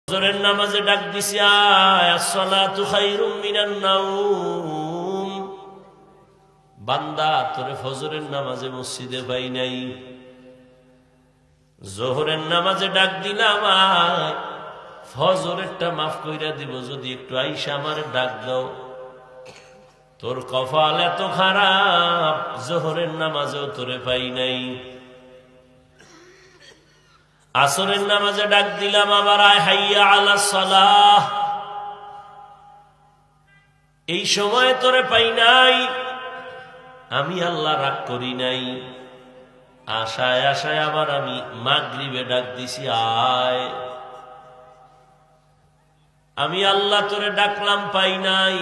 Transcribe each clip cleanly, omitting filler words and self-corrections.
ফজরের নামাজে ডাক দিছি, আয় আসসালাতু খায়রুম মিনান নাওম। বান্দা, তোরে ফজরের নামাজে মসজিদে পাই নাই। জোহরের নামাজে ডাক দিলাম, আয় ফজরেরটা মাফ কইরা দিব, যদি একটু আইসা আমার ডাক দাও। তোর কপাল এত খারাপ, জোহরের নামাজেও তোরে পাই নাই। আসরের নামাজে ডাক দিলাম, আবার আয় হাইয়া আলাস সালাহ। এই সময় তোরে পাই নাই। আমি আল্লাহ রাগ করি নাই। আশায় আশায় আবার আমি মাগরিবে ডাক দিছি, আয়। আমি আল্লাহ তোরে ডাকলাম, পাই নাই।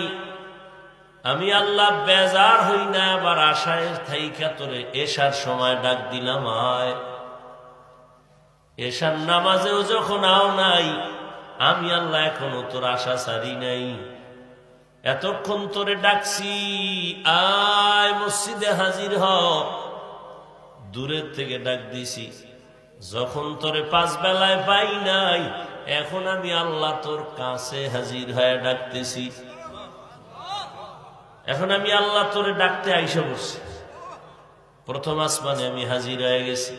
আমি আল্লাহ বেজার হই না, আবার আশায় থাইকা তোরে এশার সময় ডাক দিলাম, আয়। এশার নামাজেও যখন আও নাই, আমি আল্লাহ এখনো তোর আশা ছাড়ি নাই। এতক্ষণ তোরে ডাকছি, আয় মসজিদে হাজির হ। দূরের থেকে ডাক দিছি, যখন তোরে পাঁচ বেলায় পাই নাই, এখন আমি আল্লাহ তোর কাছে হাজির হয়ে ডাকতেছি। এখন আমি আল্লাহ তোরে ডাকতে আইসা বসছি। প্রথম আসমানে আমি হাজির হয়ে গেছি।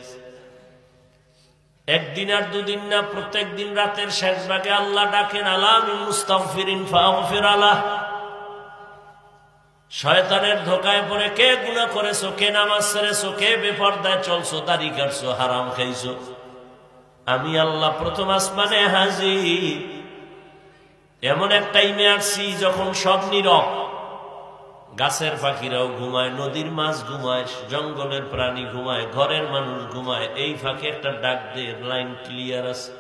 একদিন আর দুদিন না, প্রত্যেক দিন রাতের শেষ ভাগে আল্লাহ ডাকেন, আলা মিন মুস্তাগফিরিন ফাগফির আলাহ। শয়তানের ধোকায় পড়ে কে গুনাহ করেছো, কে নামাজ ছেড়েছো, কে বেপরদায় চলছো, দাড়ি কাটছো, হারাম খাইছো, আমি আল্লাহ প্রথম আসমানে হাজির। এমন এক টাইমে আসছি যখন সব নীরব। গাছের পাখিরাও ঘুমায়, নদীর মাছ ঘুমায়, জঙ্গলের প্রাণী ঘুমায়, ঘরের মানুষ ঘুমায়। এই ফাঁকে একটা ডাক দে, লাইন ক্লিয়ার আছে।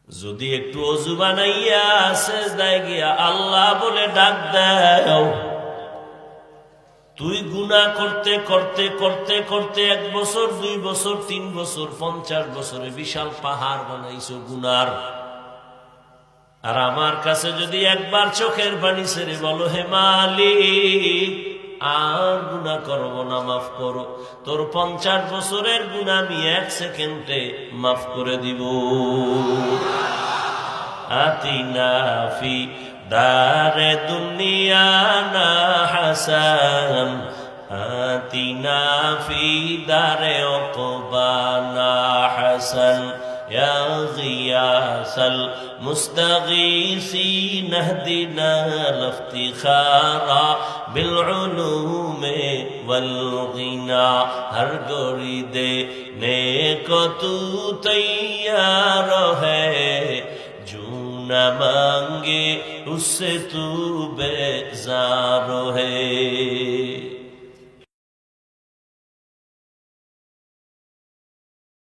যদি একটু অজু বানাইয়া সেজদায় গিয়া আল্লাহ বলে ডাক দাও। তুই গুনাহ করতে করতে করতে করতে 1 বছর, 2 বছর, 3 বছর, 50 বছরে বিশাল পাহাড় বানাইছো গুনার। আর আমার কাছে যদি একবার চোখের পানি ছেড়ে বলো, হে মালিক আর গুনাহ করব না, মাফ করো, তোর 50 বছরের গুনাহ আমি 1 সেকেন্ডে মাফ করে দিব। আতিনা ফি দারে দুনিয়া না হাসান, আতিনা ফি দারে উকবা না হাসান, يا غياث المستغيثين اهدنا الافتخار بالعلوم والغنى. ہر گوری دینے کو تو تیار ہے، جو نہ مانگے اس سے تو بیزار ہے.